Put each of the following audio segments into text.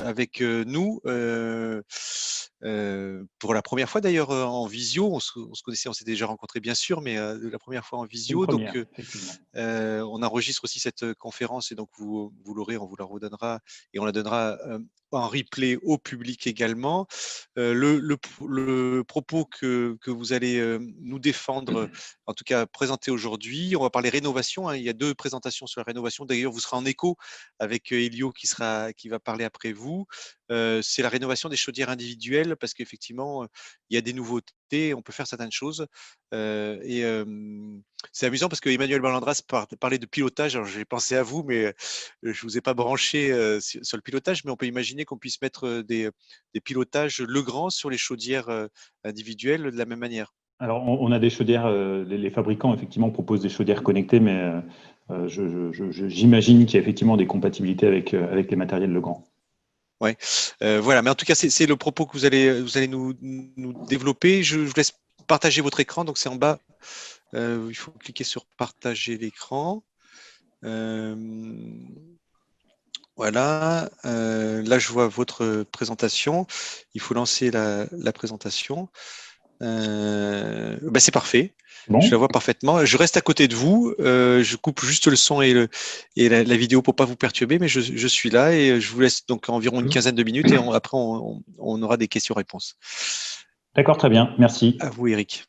avec nous pour la première fois d'ailleurs en visio. On se connaissait, on s'était déjà rencontrés bien sûr, mais la première fois en C'est une visio. Donc, première, effectivement. on enregistre aussi cette conférence et donc vous l'aurez, on vous la redonnera et on la donnera en replay au public également. Le propos que vous allez nous défendre, en tout cas présenter aujourd'hui, on va parler rénovation. Il y a 2 présentations sur la rénovation. D'ailleurs, vous serez en écho avec Elio qui va parler après vous. C'est la rénovation des chaudières individuelles parce qu'effectivement, il y a des nouveautés, on peut faire certaines choses. Et c'est amusant parce que Emmanuel Balandras parlait de pilotage. Alors, j'ai pensé à vous, mais je vous ai pas branché sur le pilotage, mais on peut imaginer qu'on puisse mettre des pilotages Legrand sur les chaudières individuelles de la même manière. Alors, on a des chaudières, les fabricants, effectivement, proposent des chaudières connectées, mais j'imagine qu'il y a effectivement des compatibilités avec les matériels Legrand. Ouais, voilà. Mais en tout cas, c'est le propos que vous allez nous développer. Je vous laisse partager votre écran. Donc, c'est en bas. Il faut cliquer sur partager l'écran. Voilà. Là, je vois votre présentation. Il faut lancer la présentation. C'est parfait. Je la Bon, vois parfaitement. Je reste à côté de vous. Je coupe juste le son et la vidéo pour pas vous perturber, mais je suis là et je vous laisse donc environ une quinzaine de minutes et après on aura des questions-réponses. d'accord, très bien, merci. À vous, Eric.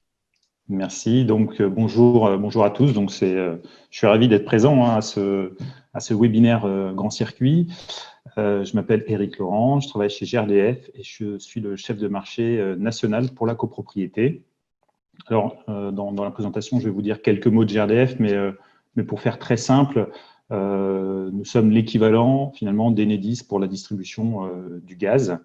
Merci. Donc, bonjour à tous. Donc, je suis ravi d'être présent à ce webinaire Grand Circuit. Je m'appelle Éric Laurent, je travaille chez GRDF et je suis le chef de marché national pour la copropriété. Alors, dans la présentation, je vais vous dire quelques mots de GRDF, mais pour faire très simple, nous sommes l'équivalent finalement d'Enedis pour la distribution du gaz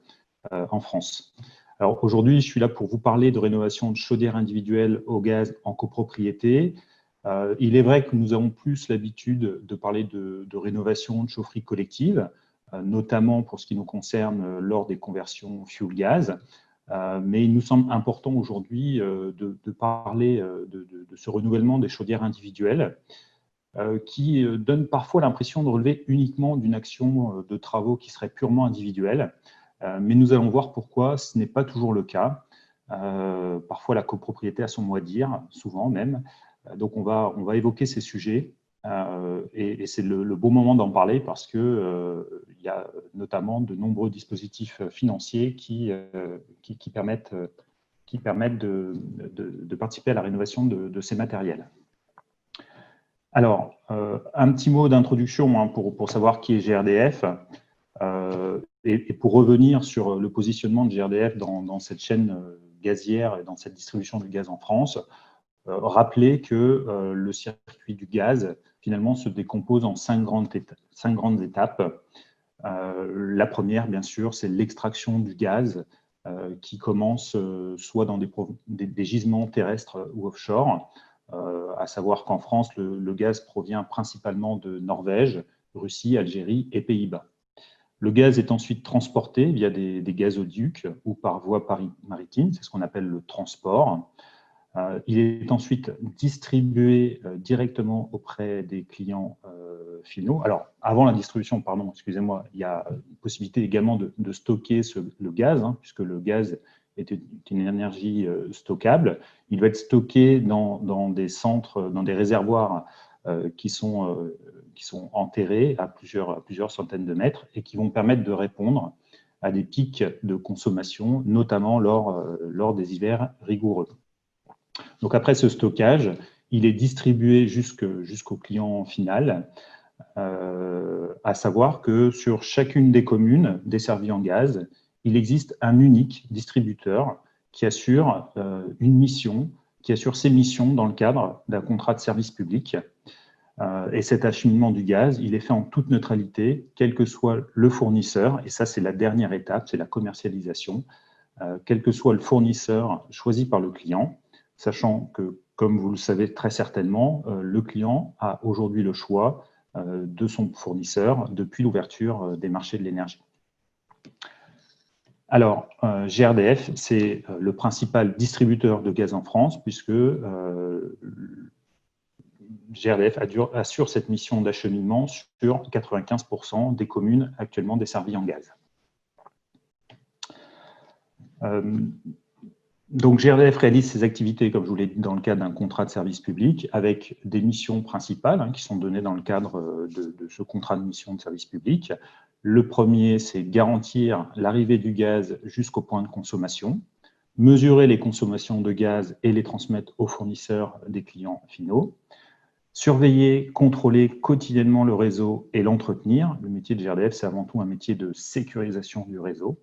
en France. Alors aujourd'hui, je suis là pour vous parler de rénovation de chaudières individuelles au gaz en copropriété. Il est vrai que nous avons plus l'habitude de parler de rénovation de chaufferie collective, notamment pour ce qui nous concerne lors des conversions fuel-gaz. Mais il nous semble important aujourd'hui de parler de ce renouvellement des chaudières individuelles qui donne parfois l'impression de relever uniquement d'une action de travaux qui serait purement individuelle. Mais nous allons voir pourquoi ce n'est pas toujours le cas. Parfois, la copropriété a son mot à dire, souvent même. Donc, on va évoquer ces sujets et c'est le bon moment d'en parler parce qu'il y a notamment de nombreux dispositifs financiers qui permettent de participer à la rénovation de ces matériels. Alors, un petit mot d'introduction pour savoir qui est GRDF et pour revenir sur le positionnement de GRDF dans cette chaîne gazière et dans cette distribution du gaz en France. Rappeler que le circuit du gaz, finalement, se décompose en 5 grandes étapes. La première, bien sûr, c'est l'extraction du gaz qui commence soit dans des gisements terrestres ou offshore, à savoir qu'en France, le gaz provient principalement de Norvège, Russie, Algérie et Pays-Bas. Le gaz est ensuite transporté via des gazoducs ou par voie maritime, c'est ce qu'on appelle le transport. Il est ensuite distribué directement auprès des clients finaux. Alors, avant la distribution, pardon, excusez-moi, il y a une possibilité également de stocker le gaz, puisque le gaz est une énergie stockable. Il va être stocké dans des centres, dans des réservoirs qui sont enterrés à plusieurs centaines de mètres et qui vont permettre de répondre à des pics de consommation, notamment lors des hivers rigoureux. Donc après ce stockage, il est distribué jusqu'au client final, à savoir que sur chacune des communes desservies en gaz, il existe un unique distributeur qui assure une mission, qui assure ses missions dans le cadre d'un contrat de service public. Et cet acheminement du gaz, il est fait en toute neutralité, quel que soit le fournisseur, et ça c'est la dernière étape, c'est la commercialisation, quel que soit le fournisseur choisi par le client, sachant que, comme vous le savez très certainement, le client a aujourd'hui le choix de son fournisseur depuis l'ouverture des marchés de l'énergie. Alors, GRDF, c'est le principal distributeur de gaz en France, puisque GRDF assure cette mission d'acheminement sur 95% des communes actuellement desservies en gaz. Donc GRDF réalise ses activités, comme je vous l'ai dit, dans le cadre d'un contrat de service public, avec des missions principales qui sont données dans le cadre de ce contrat de mission de service public. Le premier, c'est garantir l'arrivée du gaz jusqu'au point de consommation, mesurer les consommations de gaz et les transmettre aux fournisseurs des clients finaux, surveiller, contrôler quotidiennement le réseau et l'entretenir. Le métier de GRDF, c'est avant tout un métier de sécurisation du réseau.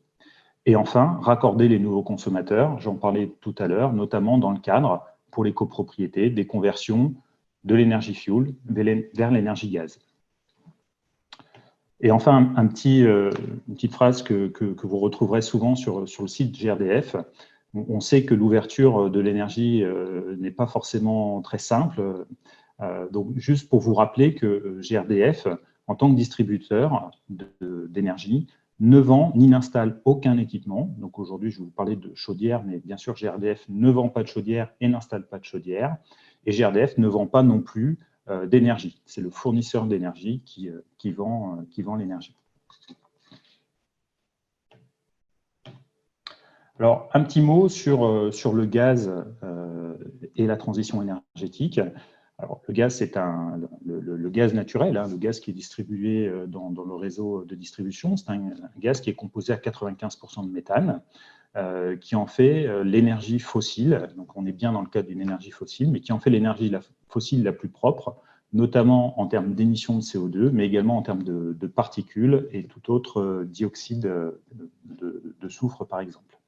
Et enfin, raccorder les nouveaux consommateurs, j'en parlais tout à l'heure, notamment dans le cadre, pour les copropriétés, des conversions de l'énergie fuel vers l'énergie gaz. Et enfin, une petite phrase que vous retrouverez souvent sur le site GRDF. On sait que l'ouverture de l'énergie n'est pas forcément très simple. Donc, juste pour vous rappeler que GRDF, en tant que distributeur d'énergie, ne vend ni n'installe aucun équipement. Donc aujourd'hui, je vais vous parler de chaudière, mais bien sûr, GRDF ne vend pas de chaudière et n'installe pas de chaudière. Et GRDF ne vend pas non plus d'énergie. C'est le fournisseur d'énergie qui vend l'énergie. Alors, un petit mot sur le gaz et la transition énergétique. Alors, le gaz, c'est le gaz naturel, le gaz qui est distribué dans le réseau de distribution. C'est un gaz qui est composé à 95% de méthane, qui en fait l'énergie fossile. Donc, on est bien dans le cadre d'une énergie fossile, mais qui en fait l'énergie fossile la plus propre, notamment en termes d'émissions de CO2, mais également en termes de particules et tout autre dioxyde de soufre, par exemple.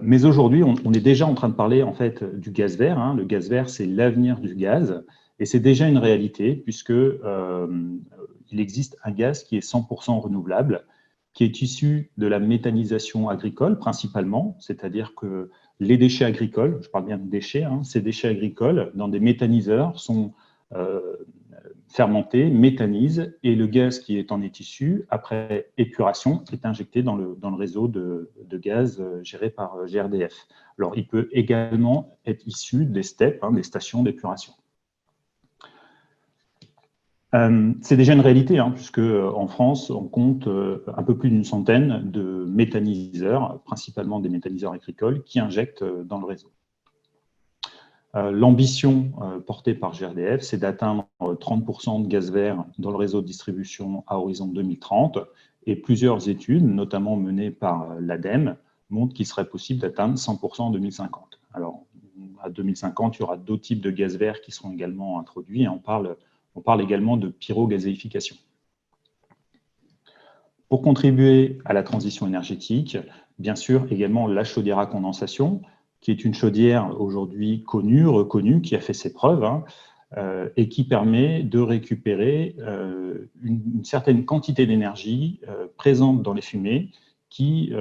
Mais aujourd'hui, on est déjà en train de parler en fait du gaz vert. Le gaz vert, c'est l'avenir du gaz, et c'est déjà une réalité puisque il existe un gaz qui est 100% renouvelable, qui est issu de la méthanisation agricole principalement, c'est-à-dire que les déchets agricoles, je parle bien de déchets, ces déchets agricoles dans des méthaniseurs sont fermentés, méthanisent, et le gaz qui en est issu, après épuration, est injecté dans le réseau de gaz géré par GRDF. Alors, il peut également être issu des STEP, des stations d'épuration. C'est déjà une réalité, puisque en France, on compte un peu plus d'une centaine de méthaniseurs, principalement des méthaniseurs agricoles, qui injectent dans le réseau. L'ambition portée par GRDF, c'est d'atteindre 30% de gaz vert dans le réseau de distribution à horizon 2030, et plusieurs études, notamment menées par l'ADEME, montrent qu'il serait possible d'atteindre 100% en 2050. Alors, à 2050, il y aura d'autres types de gaz vert qui seront également introduits, et on parle également de pyrogazéification. Pour contribuer à la transition énergétique, bien sûr, également la chaudière à condensation, qui est une chaudière aujourd'hui connue, reconnue, qui a fait ses preuves, et qui permet de récupérer une certaine quantité d'énergie présente dans les fumées qui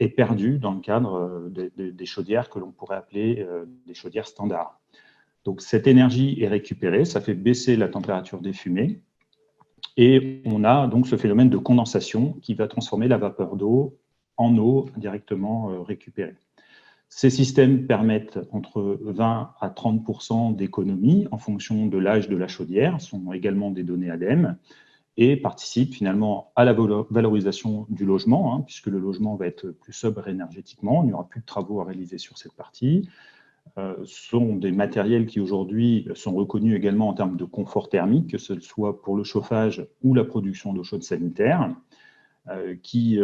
est perdue dans le cadre des chaudières que l'on pourrait appeler des chaudières standards. Donc cette énergie est récupérée, ça fait baisser la température des fumées, et on a donc ce phénomène de condensation qui va transformer la vapeur d'eau en eau directement récupérée. Ces systèmes permettent entre 20 à 30% d'économie en fonction de l'âge de la chaudière, sont également des données ADEME, et participent finalement à la valorisation du logement, puisque le logement va être plus sobre énergétiquement, il n'y aura plus de travaux à réaliser sur cette partie. Sont des matériels qui aujourd'hui sont reconnus également en termes de confort thermique, que ce soit pour le chauffage ou la production d'eau chaude sanitaire, qui,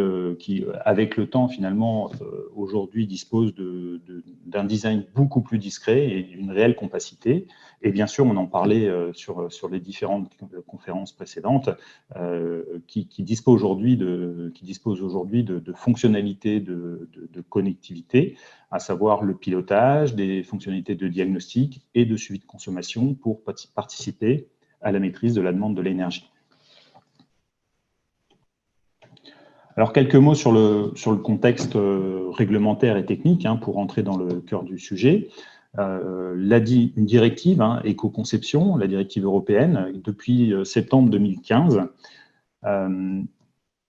avec le temps, finalement, aujourd'hui dispose d'un design beaucoup plus discret et d'une réelle compacité. Et bien sûr, on en parlait sur les différentes conférences précédentes, qui dispose aujourd'hui de fonctionnalités de connectivité, à savoir le pilotage, des fonctionnalités de diagnostic et de suivi de consommation pour participer à la maîtrise de la demande de l'énergie. Alors, quelques mots sur le contexte réglementaire et technique, pour rentrer dans le cœur du sujet. Une directive, éco-conception, la directive européenne, depuis septembre 2015,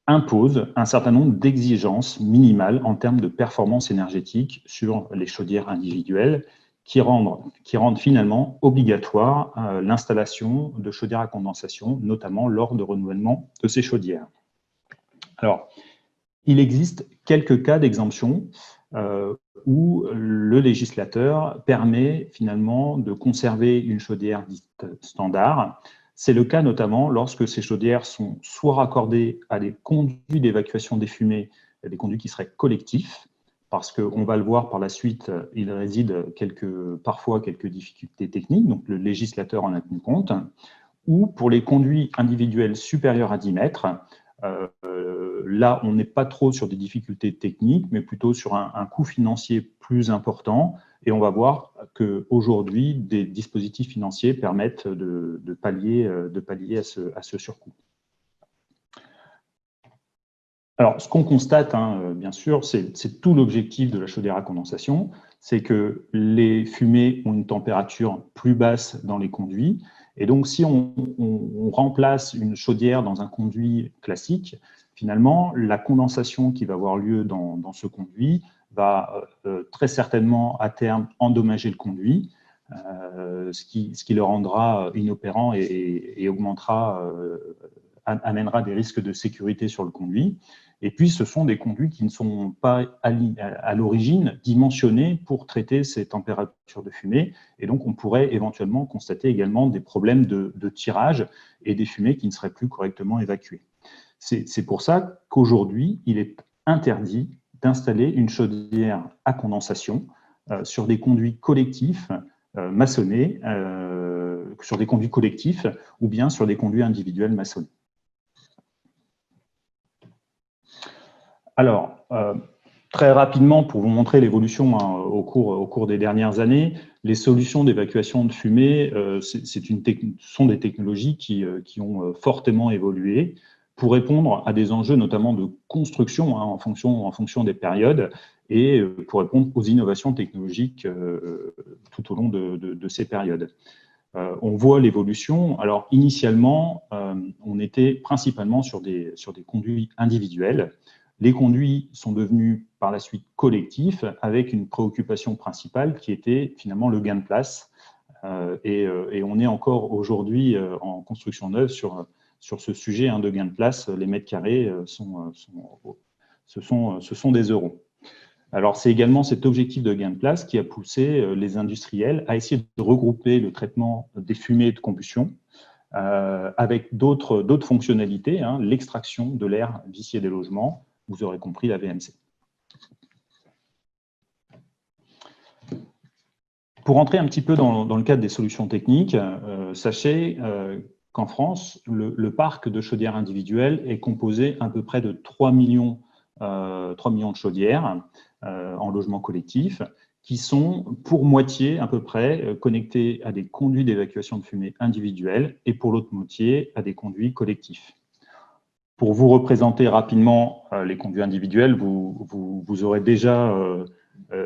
impose un certain nombre d'exigences minimales en termes de performance énergétique sur les chaudières individuelles rendent finalement obligatoire l'installation de chaudières à condensation, notamment lors de renouvellement de ces chaudières. Alors, il existe quelques cas d'exemption où le législateur permet finalement de conserver une chaudière dite standard. C'est le cas notamment lorsque ces chaudières sont soit raccordées à des conduits d'évacuation des fumées, des conduits qui seraient collectifs, parce qu'on va le voir par la suite, il réside parfois quelques difficultés techniques, donc le législateur en a tenu compte, ou pour les conduits individuels supérieurs à 10 mètres, là, on n'est pas trop sur des difficultés techniques, mais plutôt sur un coût financier plus important. Et on va voir qu'aujourd'hui, des dispositifs financiers permettent de pallier à ce surcoût. Alors, ce qu'on constate, bien sûr, c'est tout l'objectif de la chaudière à condensation, c'est que les fumées ont une température plus basse dans les conduits. Et donc, si on remplace une chaudière dans un conduit classique, finalement, la condensation qui va avoir lieu dans ce conduit va très certainement, à terme, endommager le conduit, ce qui le rendra inopérant et amènera des risques de sécurité sur le conduit. Et puis, ce sont des conduits qui ne sont pas à l'origine dimensionnés pour traiter ces températures de fumée. Et donc, on pourrait éventuellement constater également des problèmes de tirage et des fumées qui ne seraient plus correctement évacuées. C'est pour ça qu'aujourd'hui, il est interdit d'installer une chaudière à condensation sur des conduits collectifs maçonnés, sur des conduits collectifs ou bien sur des conduits individuels maçonnés. Alors, très rapidement, pour vous montrer l'évolution au cours des dernières années, les solutions d'évacuation de fumée sont des technologies qui ont fortement évolué pour répondre à des enjeux notamment de construction en fonction des périodes et pour répondre aux innovations technologiques tout au long de ces périodes. On voit l'évolution. Alors, initialement, on était principalement sur des conduits individuels. Les conduits sont devenus par la suite collectifs avec une préoccupation principale qui était finalement le gain de place. Et on est encore aujourd'hui en construction neuve sur ce sujet de gain de place. Les mètres carrés, ce sont des euros. Alors, c'est également cet objectif de gain de place qui a poussé les industriels à essayer de regrouper le traitement des fumées de combustion avec d'autres fonctionnalités, l'extraction de l'air vicié des logements. Vous aurez compris la VMC. Pour entrer un petit peu dans le cadre des solutions techniques, sachez qu'en France, le parc de chaudières individuelles est composé à peu près de 3 millions de chaudières en logement collectif, qui sont pour moitié à peu près connectées à des conduits d'évacuation de fumée individuels et pour l'autre moitié à des conduits collectifs. Pour vous représenter rapidement les conduits individuels, vous aurez déjà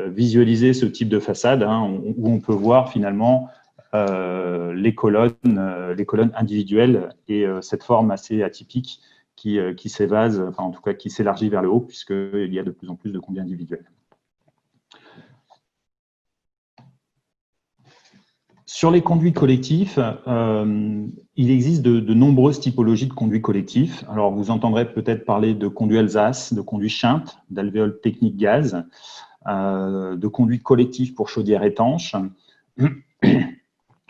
visualisé ce type de façade où on peut voir finalement les colonnes individuelles et cette forme assez atypique qui s'évase, enfin en tout cas qui s'élargit vers le haut puisqu'il y a de plus en plus de conduits individuels. Sur les conduits collectifs, il existe de nombreuses typologies de conduits collectifs. Alors, vous entendrez peut-être parler de conduits Alsace, de conduits Schint, d'alvéoles techniques gaz, de conduits collectifs pour chaudières étanches, ou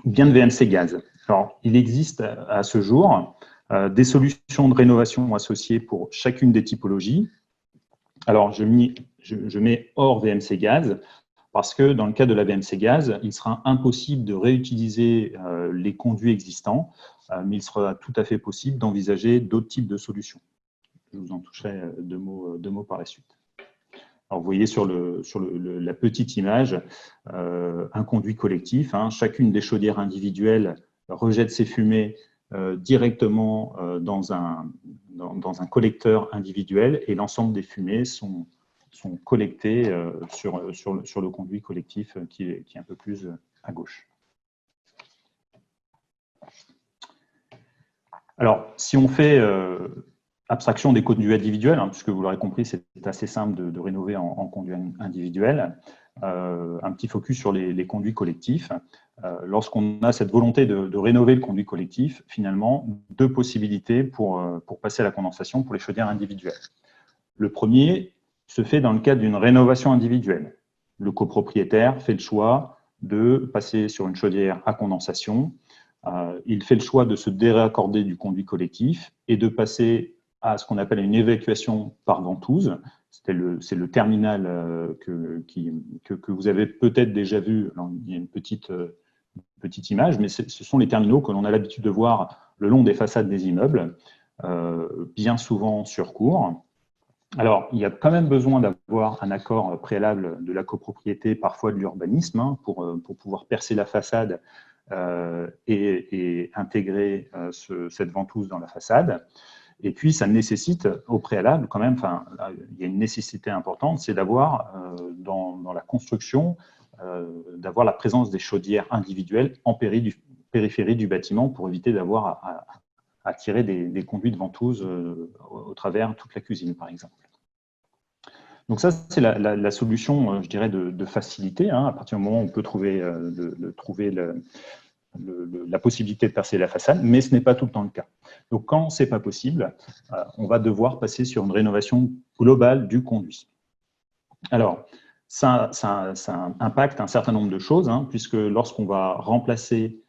bien de VMC gaz. Alors, il existe à ce jour des solutions de rénovation associées pour chacune des typologies. Alors, je mets hors VMC gaz, parce que dans le cas de la VMC gaz, il sera impossible de réutiliser les conduits existants, mais il sera tout à fait possible d'envisager d'autres types de solutions. Je vous en toucherai deux mots par la suite. Alors, vous voyez sur la petite image un conduit collectif. Chacune des chaudières individuelles rejette ses fumées directement dans un collecteur individuel et l'ensemble des fumées sont collectés sur le conduit collectif qui est un peu plus à gauche. Alors, si on fait abstraction des conduits individuels, puisque vous l'aurez compris, c'est assez simple de rénover en conduit individuel, un petit focus sur les conduits collectifs. Lorsqu'on a cette volonté de rénover le conduit collectif, finalement, deux possibilités pour passer à la condensation pour les chaudières individuelles. Le premier se fait dans le cadre d'une rénovation individuelle. Le copropriétaire fait le choix de passer sur une chaudière à condensation. Il fait le choix de se déraccorder du conduit collectif et de passer à ce qu'on appelle une évacuation par ventouse. C'est le terminal que vous avez peut-être déjà vu. Alors, il y a une petite image, mais ce sont les terminaux que l'on a l'habitude de voir le long des façades des immeubles, bien souvent sur cours. Alors, il y a quand même besoin d'avoir un accord préalable de la copropriété, parfois de l'urbanisme, pour pouvoir percer la façade et intégrer cette ventouse dans la façade. Et puis, ça nécessite au préalable quand même, il y a une nécessité importante, c'est d'avoir dans la construction, d'avoir la présence des chaudières individuelles en périphérie du bâtiment pour éviter d'avoir à tirer des conduits de ventouse au travers toute la cuisine, par exemple. Donc ça, c'est la solution, je dirais, de facilité, à partir du moment où on peut trouver la possibilité de percer la façade, mais ce n'est pas tout le temps le cas. Donc quand ce n'est pas possible, on va devoir passer sur une rénovation globale du conduit. Alors, ça impacte un certain nombre de choses, puisque lorsqu'on va rentrer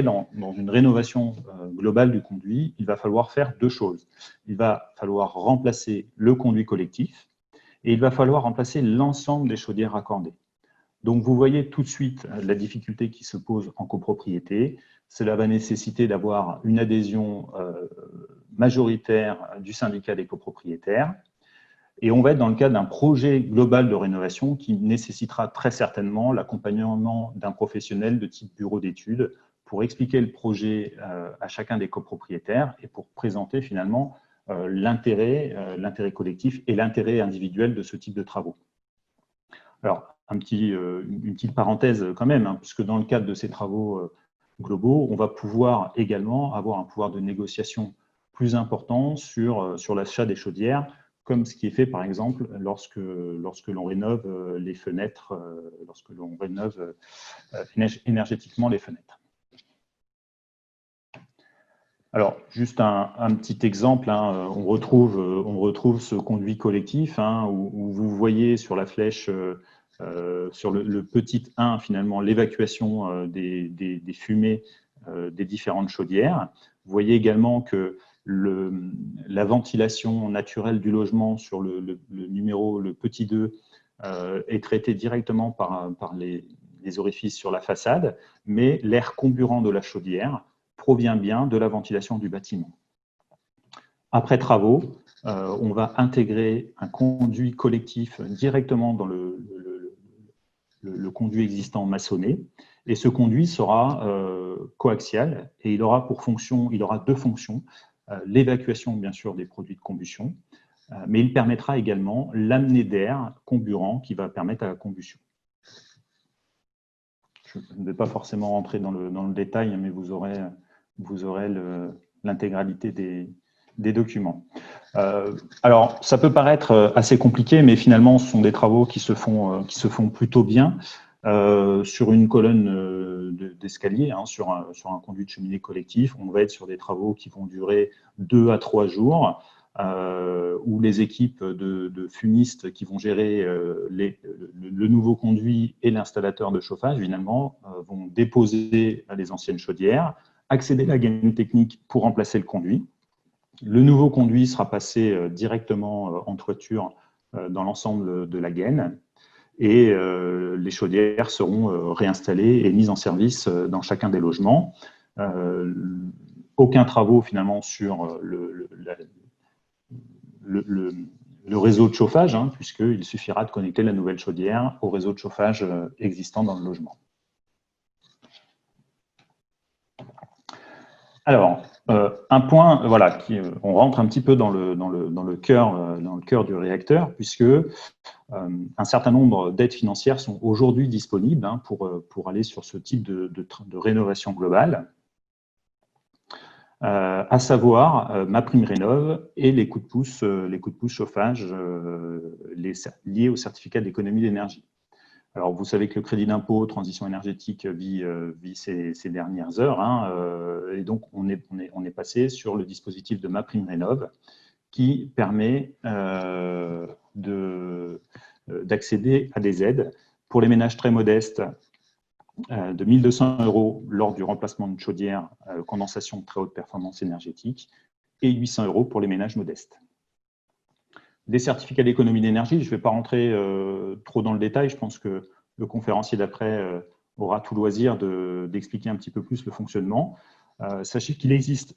dans une rénovation globale du conduit, il va falloir faire deux choses. Il va falloir remplacer le conduit collectif et il va falloir remplacer l'ensemble des chaudières raccordées. Donc, vous voyez tout de suite la difficulté qui se pose en copropriété. Cela va nécessiter d'avoir une adhésion majoritaire du syndicat des copropriétaires. Et on va être dans le cadre d'un projet global de rénovation qui nécessitera très certainement l'accompagnement d'un professionnel de type bureau d'études pour expliquer le projet à chacun des copropriétaires et pour présenter finalement l'intérêt collectif et l'intérêt individuel de ce type de travaux. Alors, une petite parenthèse quand même, puisque dans le cadre de ces travaux globaux, on va pouvoir également avoir un pouvoir de négociation plus important sur l'achat des chaudières, comme ce qui est fait par exemple lorsque l'on rénove les fenêtres, lorsque l'on rénove énergétiquement les fenêtres. Alors, juste un petit exemple, on retrouve ce conduit collectif où vous voyez sur la flèche, sur le petit 1, finalement, l'évacuation des fumées des différentes chaudières. Vous voyez également que la ventilation naturelle du logement sur le numéro, le petit 2, est traitée directement par les orifices sur la façade, mais l'air comburant de la chaudière provient bien de la ventilation du bâtiment. Après travaux, on va intégrer un conduit collectif directement dans le conduit existant maçonné, et ce conduit sera coaxial et il aura deux fonctions. L'évacuation, bien sûr, des produits de combustion, mais il permettra également l'amener d'air comburant qui va permettre à la combustion. Je ne vais pas forcément rentrer dans le détail, mais vous aurez l'intégralité des documents. Alors, ça peut paraître assez compliqué, mais finalement, ce sont des travaux qui se font plutôt bien. Sur une colonne d'escalier, sur un conduit de cheminée collectif, on va être sur des travaux qui vont durer 2 à 3 jours, où les équipes de fumistes qui vont gérer le nouveau conduit et l'installateur de chauffage, finalement, vont déposer les anciennes chaudières, accéder à la gaine technique pour remplacer le conduit. Le nouveau conduit sera passé directement en toiture dans l'ensemble de la gaine et les chaudières seront réinstallées et mises en service dans chacun des logements. Aucun travaux finalement sur le réseau de chauffage, puisqu'il suffira de connecter la nouvelle chaudière au réseau de chauffage existant dans le logement. Alors, un point, voilà, on rentre un petit peu dans le cœur du réacteur, puisque un certain nombre d'aides financières sont aujourd'hui disponibles pour aller sur ce type de rénovation globale. à savoir MaPrimeRénov' et les coups de pouce chauffage liés au certificat d'économie d'énergie. Alors, vous savez que le crédit d'impôt transition énergétique vit ses dernières heures, hein, et donc on est passé sur le dispositif de MaPrimeRénov' qui permet d'accéder à des aides pour les ménages très modestes de 1 200 € lors du remplacement d'une chaudière condensation de très haute performance énergétique et 800 € pour les ménages modestes. Des certificats d'économie d'énergie, je ne vais pas rentrer trop dans le détail, je pense que le conférencier d'après aura tout loisir d'expliquer un petit peu plus le fonctionnement. Sachez qu'il existe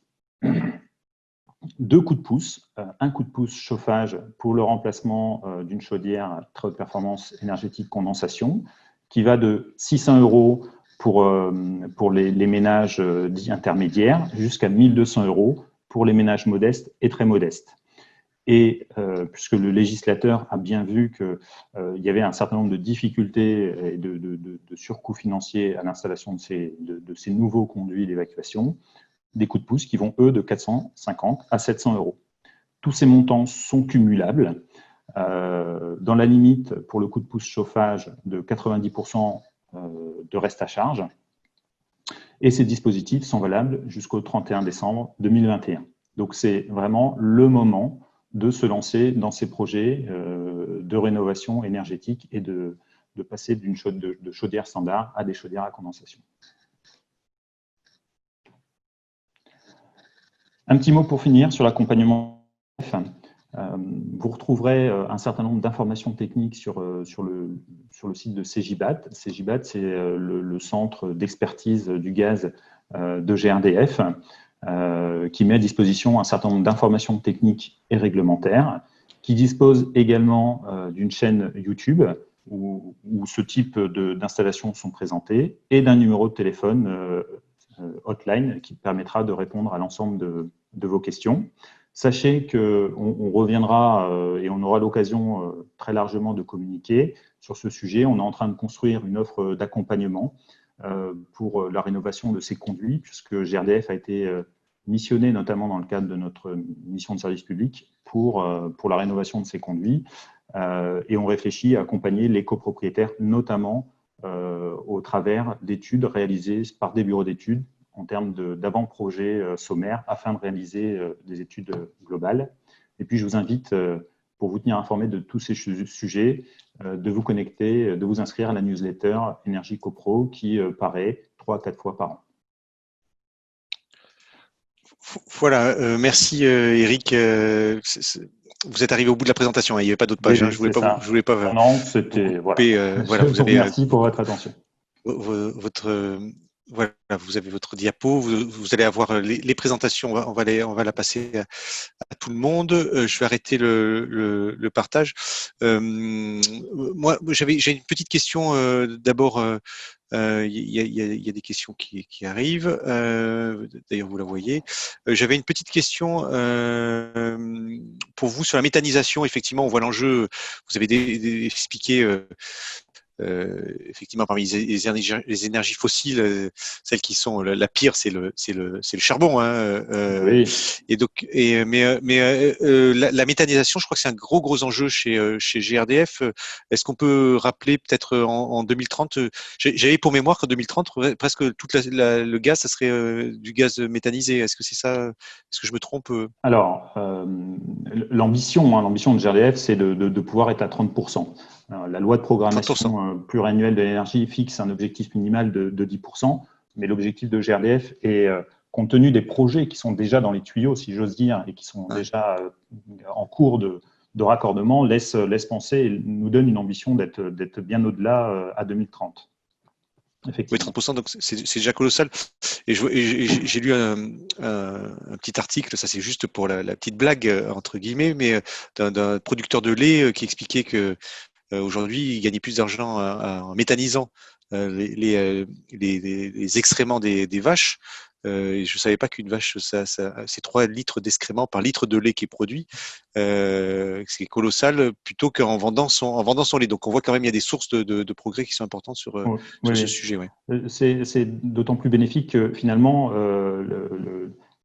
2 coups de pouce, un coup de pouce chauffage pour le remplacement d'une chaudière à très haute performance énergétique condensation, qui va de 600 € pour les ménages dits intermédiaires jusqu'à 1 200 € pour les ménages modestes et très modestes. Et puisque le législateur a bien vu qu'il y avait un certain nombre de difficultés et de surcoûts financiers à l'installation de ces nouveaux conduits d'évacuation, des coups de pouce qui vont, eux, de 450 à 700 €. Tous ces montants sont cumulables dans la limite, pour le coup de pouce chauffage, de 90% de reste à charge. Et ces dispositifs sont valables jusqu'au 31 décembre 2021. Donc, c'est vraiment le moment de se lancer dans ces projets de rénovation énergétique et de passer de chaudières standard à des chaudières à condensation. Un petit mot pour finir sur l'accompagnement. Vous retrouverez un certain nombre d'informations techniques sur le site de CEGIBAT. CEGIBAT, c'est le centre d'expertise du gaz de GRDF qui met à disposition un certain nombre d'informations techniques et réglementaires, qui dispose également d'une chaîne YouTube où ce type d'installations sont présentées et d'un numéro de téléphone hotline qui permettra de répondre à l'ensemble de vos questions. Sachez qu'on reviendra et on aura l'occasion très largement de communiquer sur ce sujet. On est en train de construire une offre d'accompagnement pour la rénovation de ces conduits, puisque GRDF a été missionné, notamment dans le cadre de notre mission de service public, pour la rénovation de ces conduits. Et on réfléchit à accompagner les copropriétaires, notamment au travers d'études réalisées par des bureaux d'études en termes d'avant-projet sommaire afin de réaliser des études globales. Et puis, je vous invite, pour vous tenir informé de tous ces sujets, de vous connecter, de vous inscrire à la newsletter Énergie CoPro qui paraît 3 à 4 fois par an. Voilà, merci Eric. Vous êtes arrivé au bout de la présentation, hein, il n'y avait pas d'autres pages. Oui, hein, je voulais pas non, c'était voilà. voilà. Je vous remercie pour votre attention. Voilà, vous avez votre diapo, vous allez avoir les présentations, on va la passer à tout le monde. Je vais arrêter le partage. Moi, j'ai une petite question d'abord. Il y a des questions qui arrivent. D'ailleurs, vous la voyez. J'avais une petite question pour vous sur la méthanisation. Effectivement, on voit l'enjeu. Vous avez expliqué. Effectivement, parmi les énergies fossiles, celles qui sont la pire, c'est le charbon. Hein, oui. Et donc, la méthanisation, je crois que c'est un gros enjeu chez GRDF. Est-ce qu'on peut rappeler peut-être en 2030 j'avais pour mémoire qu'en 2030, presque tout le gaz, ça serait du gaz méthanisé. Est-ce que c'est ça? Est-ce que je me trompe? Alors, l'ambition de GRDF, c'est de pouvoir être à 30%. Alors, la loi de programmation pluriannuelle de l'énergie fixe un objectif minimal de 10%, mais l'objectif de GRDF est, compte tenu des projets qui sont déjà dans les tuyaux, si j'ose dire, et qui sont déjà en cours de raccordement, laisse penser et nous donne une ambition d'être bien au-delà à 2030. Oui, 30%, donc c'est déjà colossal. Et j'ai lu un petit article, ça c'est juste pour la petite blague, entre guillemets, mais d'un producteur de lait qui expliquait que aujourd'hui, il gagnait plus d'argent en méthanisant les excréments des vaches. Et je ne savais pas qu'une vache, c'est 3 litres d'excréments par litre de lait qui est produit. C'est colossal, plutôt qu'en vendant son lait. Donc on voit quand même il y a des sources de progrès qui sont importantes sur ce sujet. Ouais. C'est d'autant plus bénéfique que finalement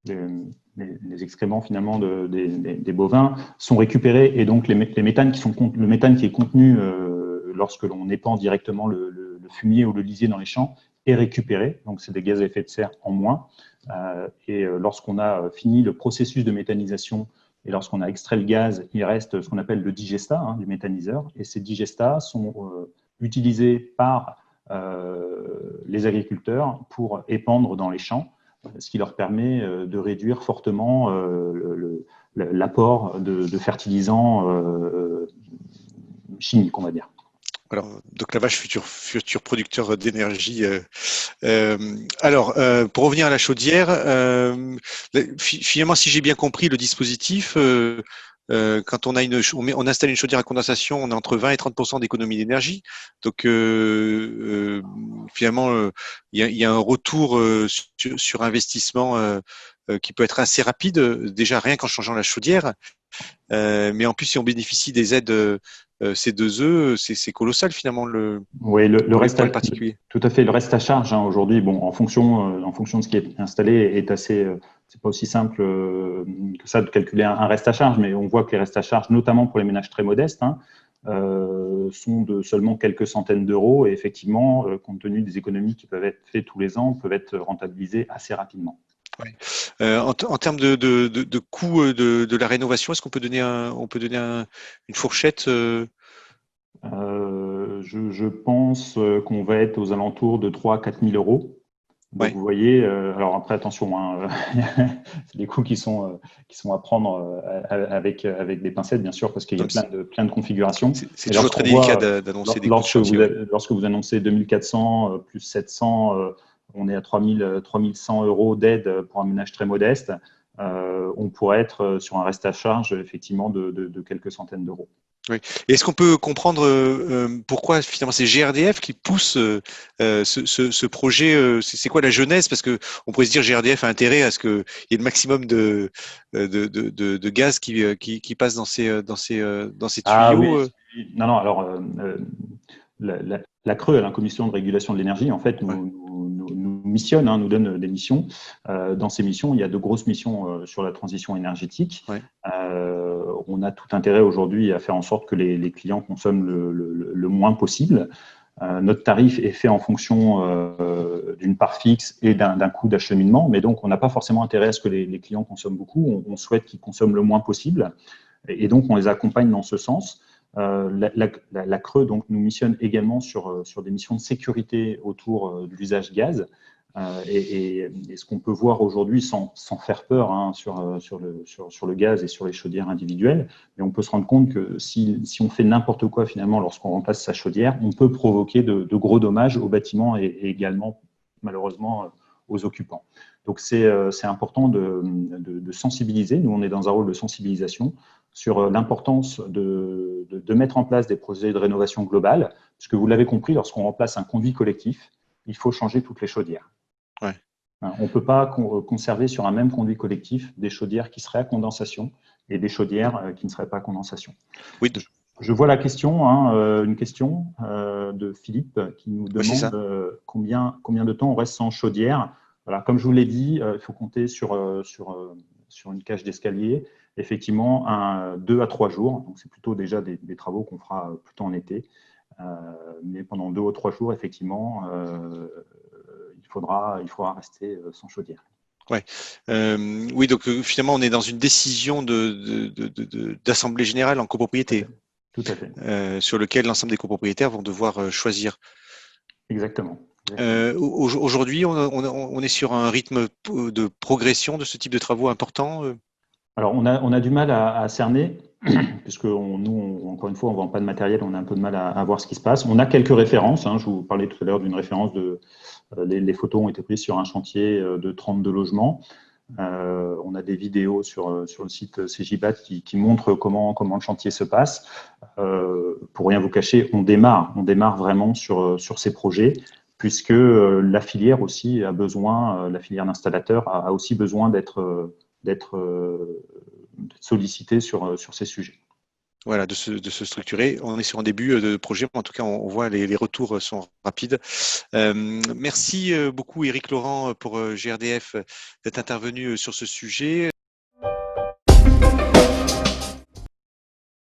les excréments finalement des bovins sont récupérés et donc le méthane qui est contenu lorsque l'on épand directement le fumier ou le lisier dans les champs est récupéré. Donc c'est des gaz à effet de serre en moins. Et lorsqu'on a fini le processus de méthanisation et lorsqu'on a extrait le gaz, il reste ce qu'on appelle le digestat du méthaniseur. Et ces digestats sont utilisés par les agriculteurs pour épandre dans les champs, ce qui leur permet de réduire fortement l'apport de fertilisants chimiques, on va dire. Alors, donc la vache, futur producteur d'énergie. Pour revenir à la chaudière, finalement, si j'ai bien compris le dispositif, quand on installe une chaudière à condensation, on a entre 20 et 30% d'économie d'énergie. Donc, finalement, il y a un retour sur investissement qui peut être assez rapide, déjà rien qu'en changeant la chaudière. Mais en plus, si on bénéficie des aides C2E, c'est colossal finalement oui, pour les particuliers. Tout à fait. Le reste à charge aujourd'hui, bon, en fonction de ce qui est installé, est assez. C'est pas aussi simple que ça de calculer un reste à charge, mais on voit que les restes à charge, notamment pour les ménages très modestes, sont de seulement quelques centaines d'euros et effectivement, compte tenu des économies qui peuvent être faites tous les ans, peuvent être rentabilisées assez rapidement. Ouais. En termes de coût de la rénovation, est-ce qu'on peut donner une fourchette Je pense qu'on va être aux alentours de 3 000 à 4 000 euros. Donc, ouais. vous voyez, alors après, attention, c'est des coûts qui sont à prendre avec des pincettes, bien sûr, parce qu'il y a plein de configurations. C'est toujours très délicat d'annoncer des coûts de chantier. Lorsque vous annoncez 2400 plus 700, on est à 3100 euros d'aide pour un ménage très modeste. On pourrait être sur un reste à charge, effectivement, de quelques centaines d'euros. Oui. Est-ce qu'on peut comprendre pourquoi finalement c'est GRDF qui pousse ce projet c'est quoi la genèse? Parce que on pourrait se dire GRDF a intérêt à ce qu'il y ait le maximum de gaz qui passe dans ces tuyaux. Ah oui. Non, alors la CRE, la Commission de régulation de l'énergie, en fait, nous missionne, nous donne des missions. Dans ces missions, il y a de grosses missions sur la transition énergétique. Ouais. On a tout intérêt aujourd'hui à faire en sorte que les clients consomment le moins possible. Notre tarif est fait en fonction d'une part fixe et d'un coût d'acheminement, mais donc on n'a pas forcément intérêt à ce que les clients consomment beaucoup. On souhaite qu'ils consomment le moins possible, et donc on les accompagne dans ce sens. La CRE donc, nous missionne également sur des missions de sécurité autour de l'usage gaz. Et ce qu'on peut voir aujourd'hui, sans faire peur sur le gaz et sur les chaudières individuelles, mais on peut se rendre compte que si on fait n'importe quoi finalement lorsqu'on remplace sa chaudière, on peut provoquer de gros dommages au bâtiment et également malheureusement aux occupants. Donc c'est important de sensibiliser. Nous, on est dans un rôle de sensibilisation sur l'importance de mettre en place des projets de rénovation globale, puisque vous l'avez compris, lorsqu'on remplace un conduit collectif, il faut changer toutes les chaudières. Ouais. On ne peut pas conserver sur un même conduit collectif des chaudières qui seraient à condensation et des chaudières qui ne seraient pas à condensation. Oui. Je vois la question, une question de Philippe qui nous demande combien de temps on reste sans chaudière. Voilà, comme je vous l'ai dit, il faut compter sur une cage d'escalier, effectivement, 2 à 3 jours. Donc, c'est plutôt déjà des travaux qu'on fera plutôt en été. Mais pendant 2 ou 3 jours, effectivement, il faudra rester sans chaudière. Ouais. Oui, donc finalement, on est dans une décision d'assemblée générale en copropriété. Tout à fait. Sur lequel l'ensemble des copropriétaires vont devoir choisir. Exactement. Aujourd'hui, on est sur un rythme de progression de ce type de travaux important. Alors, on a du mal à cerner, puisque nous, encore une fois, on ne vend pas de matériel, on a un peu de mal à voir ce qui se passe. On a quelques références. Je vous parlais tout à l'heure d'une référence les photos ont été prises sur un chantier de 32 logements. On a des vidéos sur le site CJBAT qui montrent comment le chantier se passe. Pour rien vous cacher, on démarre vraiment sur ces projets, puisque la filière aussi a besoin, la filière d'installateurs a aussi besoin d'être sollicitée sur ces sujets. voilà, de se structurer. On est sur un début de projet, mais en tout cas, on voit les retours sont rapides. Merci beaucoup, Éric Laurent, pour GRDF, d'être intervenu sur ce sujet.